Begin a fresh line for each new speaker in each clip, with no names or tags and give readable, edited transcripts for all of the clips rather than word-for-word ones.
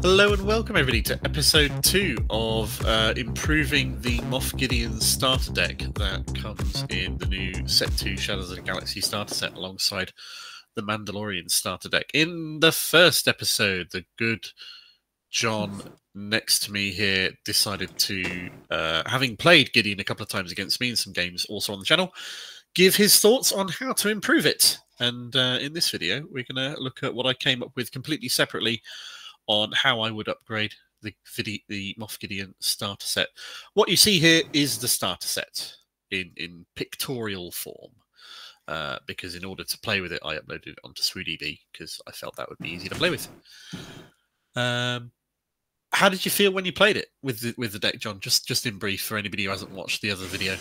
Hello and welcome everybody to episode 2 of improving the Moff Gideon starter deck that comes in the new Set 2 Shadows of the Galaxy starter set alongside the Mandalorian starter deck. In the first episode, the good John next to me here decided to, having played Gideon a couple of times against me in some games also on the channel, give his thoughts on how to improve it. And in this video, we're going to look at what I came up with completely separately on how I would upgrade the Moff Gideon starter set. What you see here is the starter set in pictorial form, because in order to play with it, I uploaded it onto SwooDB because I felt that would be easy to play with. How did you feel when you played it with the deck, John? Just in brief for anybody who hasn't watched the other video.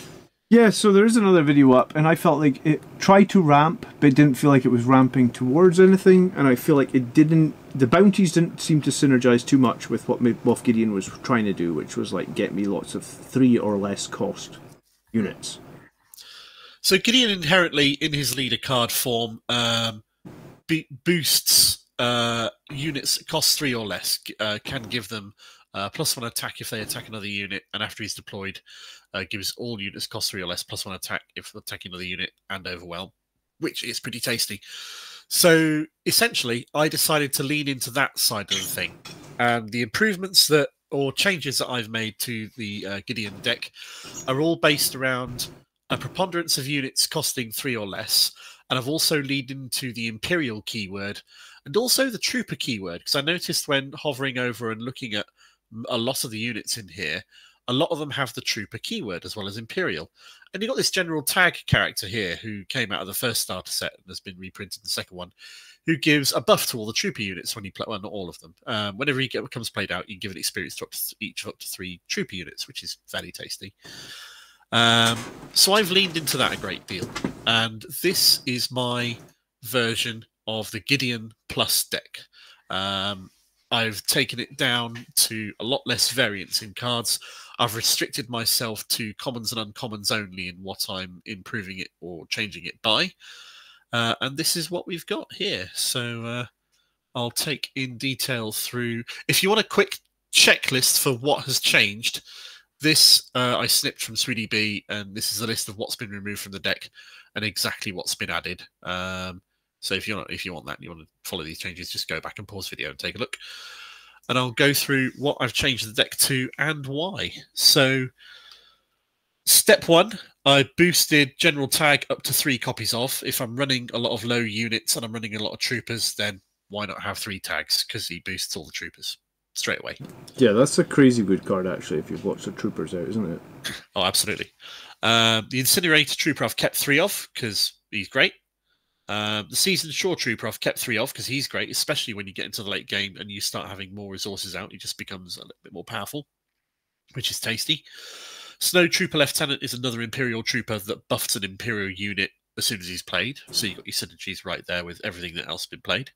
Yeah, so there is another video up, and I felt like it tried to ramp, but it didn't feel like it was ramping towards anything, and I feel like it didn't... The bounties didn't seem to synergize too much with what Moff Gideon was trying to do, which was like get me lots of 3 or less cost units.
So Gideon inherently, in his leader card form, boosts units cost 3 or less, can give them +1 attack if they attack another unit, and after he's deployed, gives all units cost 3 or less +1 attack if attacking another unit and overwhelm, which is pretty tasty. So essentially, I decided to lean into that side of the thing, and the improvements or changes that I've made to the Gideon deck are all based around a preponderance of units costing 3 or less, and I've also leaned into the Imperial keyword and also the Trooper keyword, because I noticed when hovering over and looking at a lot of the units in here, a lot of them have the Trooper keyword as well as Imperial. And you've got this General Tag character here who came out of the first starter set and has been reprinted in the second one, who gives a buff to all the Trooper units when you play, well, not all of them. Whenever he becomes played out, you can give an experience to each of up to 3 Trooper units, which is very tasty. So I've leaned into that a great deal. And this is my version of the Gideon Plus deck. I've taken it down to a lot less variance in cards. I've restricted myself to commons and uncommons only in what I'm improving it or changing it by. And this is what we've got here. So I'll take in detail through. If you want a quick checklist for what has changed, this I snipped from SwooDB, and this is a list of what's been removed from the deck and exactly what's been added. So if you want that and you want to follow these changes, just go back and pause the video and take a look. And I'll go through what I've changed the deck to and why. So step 1, I boosted General Tag up to 3 copies of. If I'm running a lot of low units and I'm running a lot of troopers, then why not have 3 tags? Because he boosts all the troopers straight away.
Yeah, that's a crazy good card, actually, if you've watched the troopers out, isn't it?
Oh, absolutely. The Incinerator Trooper I've kept 3 of because he's great. The Seasoned Shore Trooper I've kept 3 of because he's great, especially when you get into the late game and you start having more resources out. He just becomes a little bit more powerful, which is tasty. Snow Trooper Lieutenant is another Imperial Trooper that buffs an Imperial unit as soon as he's played. So you've got your synergies right there with everything that else has been played.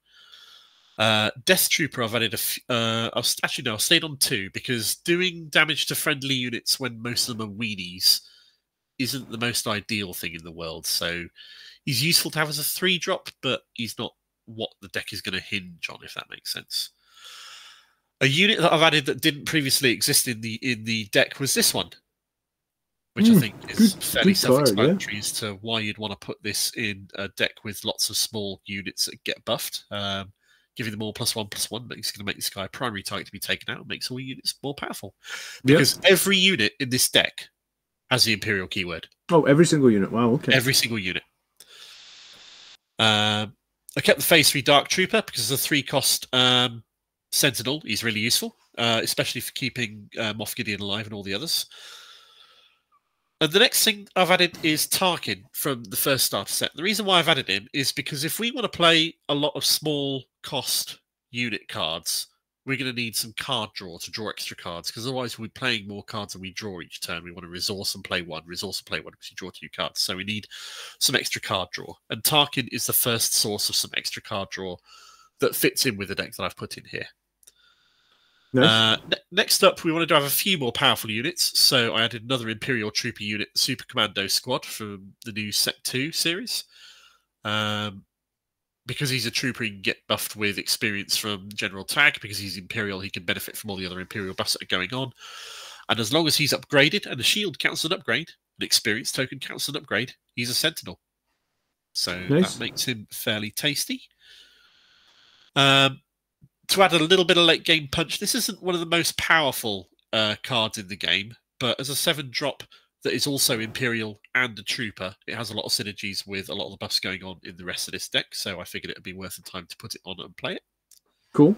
Death Trooper I've added I've stayed on 2 because doing damage to friendly units when most of them are weenies isn't the most ideal thing in the world. So he's useful to have as a 3-drop, but he's not what the deck is going to hinge on, if that makes sense. A unit that I've added that didn't previously exist in the deck was this one, which I think is fairly self-explanatory as to why you'd want to put this in a deck with lots of small units that get buffed. Giving them all +1/+1 makes going to make this guy a primary target to be taken out, makes all units more powerful. Because every unit in this deck has the Imperial keyword.
Oh, every single unit. Wow, okay.
Every single unit. I kept the Phase 3 Dark Trooper because it's a 3-cost Sentinel. He's really useful, especially for keeping Moff Gideon alive and all the others. And the next thing I've added is Tarkin from the first starter set. The reason why I've added him is because if we want to play a lot of small cost unit cards, we're going to need some card draw to draw extra cards, because otherwise we'll be playing more cards than we draw each turn. We want to resource and play 1, resource and play 1 because you draw 2 cards. So we need some extra card draw. And Tarkin is the first source of some extra card draw that fits in with the deck that I've put in here. Nice. Next up, we wanted to have a few more powerful units, so I added another Imperial Trooper unit, Super Commando Squad, from the new Set 2 series. because he's a trooper, he can get buffed with experience from general tag. Because he's Imperial, he can benefit from all the other Imperial buffs that are going on. And as long as he's upgraded, and the shield counts as an upgrade, an experience token counts as an upgrade, he's a Sentinel. So
Nice.
that makes him fairly tasty. To add a little bit of late game punch, this isn't one of the most powerful cards in the game, but as a 7-drop that is also Imperial and a Trooper, it has a lot of synergies with a lot of the buffs going on in the rest of this deck, so I figured it would be worth the time to put it on and play it.
Cool.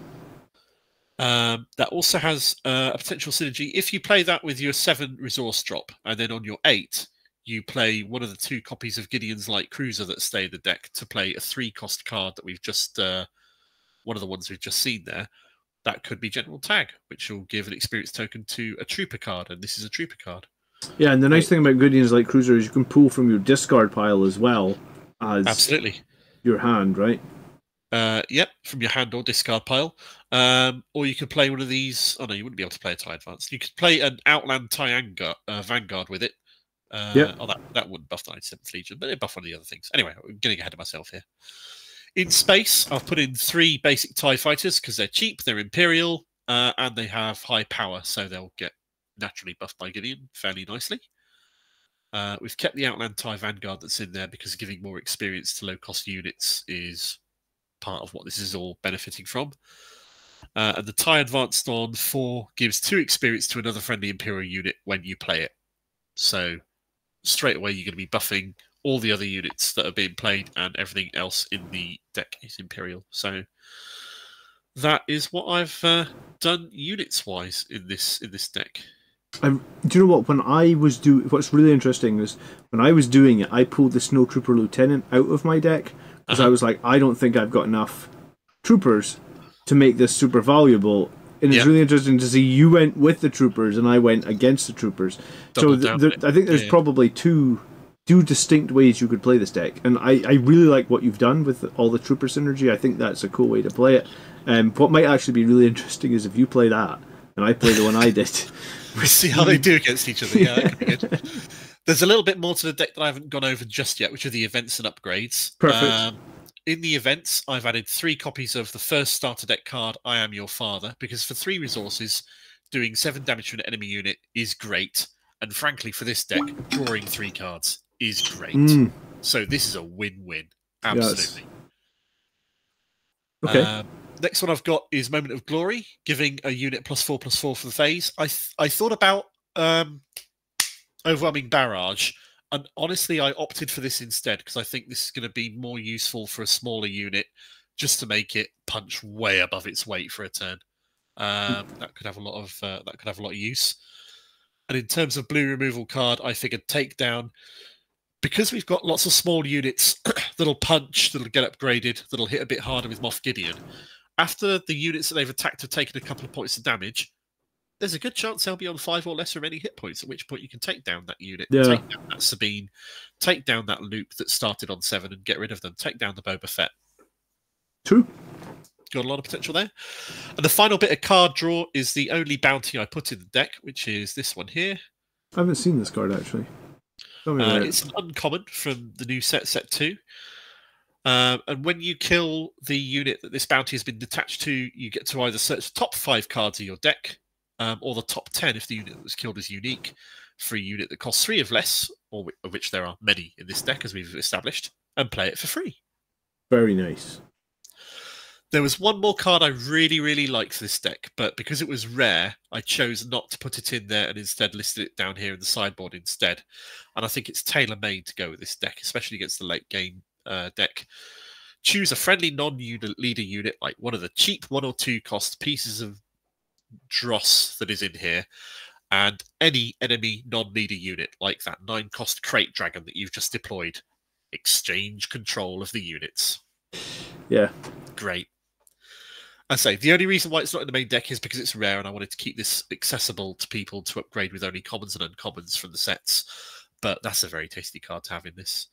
That also has a potential synergy. If you play that with your 7 resource drop, and then on your 8, you play one of the 2 copies of Gideon's Light Cruiser that stay in the deck to play a 3-cost card that we've just... one of the ones we've just seen there, that could be General Tag, which will give an experience token to a Trooper card, and this is a Trooper card.
Yeah, and the nice thing about Gideon's Light Cruiser is you can pull from your discard pile as well as
Absolutely.
your hand, right?
Yep, from your hand or discard pile. Or you could play one of these... Oh, no, you wouldn't be able to play a TIE Advance. You could play an Outland TIE Vanguard with it. Oh, that wouldn't buff the 97th Legion, but it'd buff one of the other things. Anyway, I'm getting ahead of myself here. In space, I've put in 3 basic TIE fighters because they're cheap, they're Imperial, and they have high power, so they'll get naturally buffed by Gideon fairly nicely. We've kept the Outland TIE Vanguard that's in there because giving more experience to low-cost units is part of what this is all benefiting from. And the TIE Advanced on 4 gives 2 experience to another friendly Imperial unit when you play it. So straight away, you're going to be buffing all the other units that are being played, and everything else in the deck is Imperial. So that is what I've done units-wise in this deck.
Do you know what? When I was what's really interesting is when I was doing it, I pulled the Snowtrooper Lieutenant out of my deck because I was like, I don't think I've got enough troopers to make this super valuable. And it's really interesting to see you went with the troopers and I went against the troopers. So I think there's probably two distinct ways you could play this deck, and I really like what you've done with all the trooper synergy. I think that's a cool way to play it. What might actually be really interesting is if you play that and I play the one I did.
We'll see how they do against each other. Yeah, that could be good. There's a little bit more to the deck that I haven't gone over just yet, which are the events and upgrades.
Perfect.
In the events, I've added 3 copies of the first starter deck card, I Am Your Father, because for 3 resources, doing 7 damage to an enemy unit is great. And frankly, for this deck, drawing 3 cards is great. So this is a win-win. Absolutely.
Yes. Okay.
Next one I've got is Moment of Glory, giving a unit +4/+4 for the phase. I thought about Overwhelming Barrage, and honestly, I opted for this instead because I think this is going to be more useful for a smaller unit, just to make it punch way above its weight for a turn. That could have a lot of use. And in terms of blue removal card, I figured Takedown, because we've got lots of small units that'll punch, that'll get upgraded, that'll hit a bit harder with Moff Gideon. After the units that they've attacked have taken a couple of points of damage, there's a good chance they'll be on 5 or less remaining hit points, at which point you can take down that unit, take down that Sabine, take down that Luke that started on 7 and get rid of them, take down the Boba Fett.
True.
Got a lot of potential there. And the final bit of card draw is the only bounty I put in the deck, which is this one here.
I haven't seen this card, actually.
It's an uncommon from the new set 2. And when you kill the unit that this bounty has been attached to, you get to either search the top 5 cards of your deck, or the top 10 if the unit that was killed is unique, for a unit that costs 3 of less, or of which there are many in this deck, as we've established, and play it for free.
Very nice.
There was one more card I really, really liked for this deck, but because it was rare, I chose not to put it in there and instead listed it down here in the sideboard instead. And I think it's tailor-made to go with this deck, especially against the late game deck. Choose a friendly non-leader unit, like one of the cheap 1 or 2 cost pieces of dross that is in here, and any enemy non-leader unit, like that 9-cost crate dragon that you've just deployed. Exchange control of the units.
Yeah.
Great. I say, the only reason why it's not in the main deck is because it's rare, and I wanted to keep this accessible to people to upgrade with only commons and uncommons from the sets. But that's a very tasty card to have in this.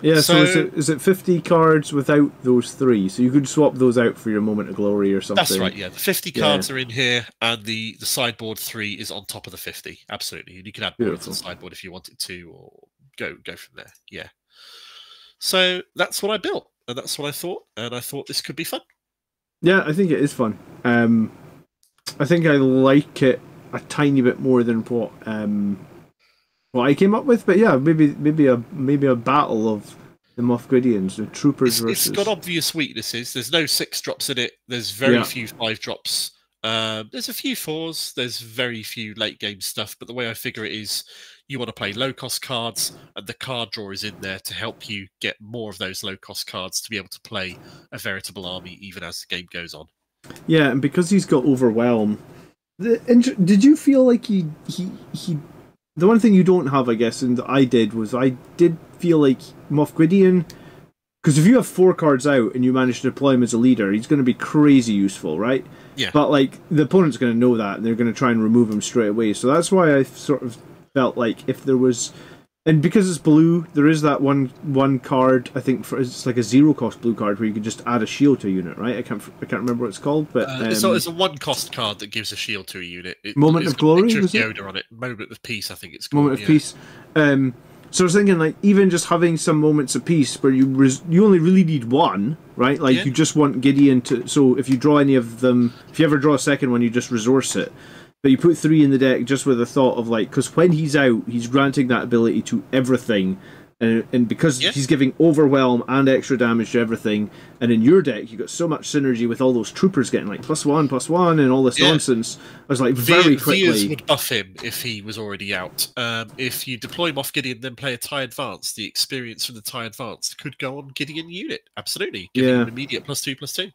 Yeah, so is it 50 cards without those 3? So you could swap those out for your Moment of Glory or something.
That's right, yeah. The 50 cards are in here, and the sideboard 3 is on top of the 50. Absolutely. And you can add more to the sideboard if you wanted to, or go from there. Yeah. So that's what I built. and that's what I thought. And I thought this could be fun.
Yeah, I think it is fun. I think I like it a tiny bit more than what I came up with. But yeah, maybe a battle of the Moff Gideons, the troopers versus.
It's got obvious weaknesses. There's no 6 drops in it. There's very few 5 drops. There's a few 4s. There's very few late game stuff. But the way I figure it is, you want to play low cost cards, and the card draw is in there to help you get more of those low cost cards to be able to play a veritable army even as the game goes on.
Yeah, and because he's got Overwhelm, did you feel like he? The one thing you don't have, I guess, and I did feel like Moff Gideon, because if you have 4 cards out and you manage to deploy him as a leader, he's going to be crazy useful, right?
Yeah.
But like the opponent's going to know that, and they're going to try and remove him straight away. So that's why I sort of felt like if there was, and because it's blue, there is that one card. I think it's like a 0 cost blue card where you can just add a shield to a unit, right? I can't remember what it's called, but
it's a 1 cost card that gives a shield to a unit.
Moment of Glory,
was it? Yoda on it. Moment of Peace, I think it's called.
Moment of Peace. So I was thinking, like, even just having some moments of peace where you only really need 1, right? Like, you just want Gideon to. So if you draw any of them, if you ever draw a second one, you just resource it. But you put 3 in the deck just with the thought of, like, because when he's out, he's granting that ability to everything. And because he's giving Overwhelm and extra damage to everything, and in your deck, you've got so much synergy with all those troopers getting, like, +1/+1 and all this nonsense. I was like, very quickly.
Vias would buff him if he was already out. If you deploy Moff Gideon, then play a TIE Advanced, the experience from the TIE Advanced could go on Gideon unit. Absolutely. Giving him an immediate +2/+2.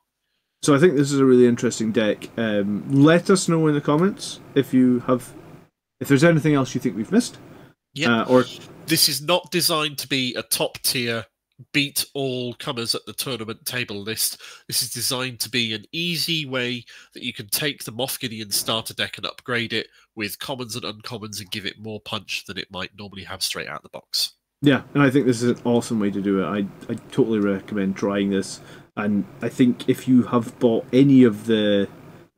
So I think this is a really interesting deck. Let us know in the comments if there's anything else you think we've missed.
Yeah.
Or
this is not designed to be a top tier beat all comers at the tournament table list. This is designed to be an easy way that you can take the Moff Gideon starter deck and upgrade it with commons and uncommons and give it more punch than it might normally have straight out the box.
Yeah, and I think this is an awesome way to do it. I totally recommend trying this. And I think if you have bought any of the...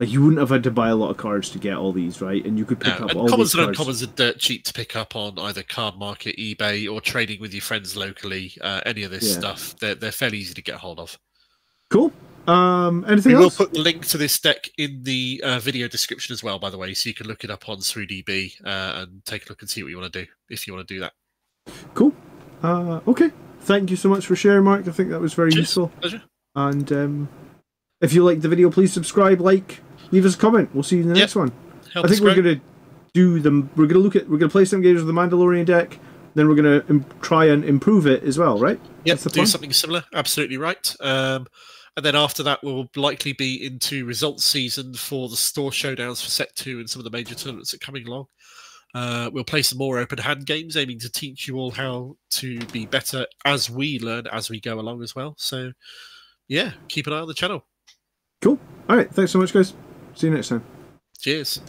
Like, you wouldn't have had to buy a lot of cards to get all these, right? And you could pick up all these cards.
Commons and uncommons are dirt cheap to pick up on either Card Market, eBay, or trading with your friends locally. Any of this stuff, they're fairly easy to get hold of. Cool.
Anything else?
We'll put the link to this deck in the video description as well, by the way, so you can look it up on SruDB and take a look and see what you want to do, if you want to do that.
Cool. Okay. Thank you so much for sharing, Mark. I think that was very useful.
Pleasure.
And if you liked the video, please subscribe, like, leave us a comment. We'll see you in the next one. I think we're gonna play some games with the Mandalorian deck. Then we're gonna try and improve it as well, right?
Yep, do something similar. Absolutely right. And then after that, we'll likely be into results season for the store showdowns for Set 2 and some of the major tournaments that are coming along. We'll play some more open hand games, aiming to teach you all how to be better as we learn as we go along as well. So, yeah, keep an eye on the channel.
Cool. All right. Thanks so much, guys. See you next time.
Cheers.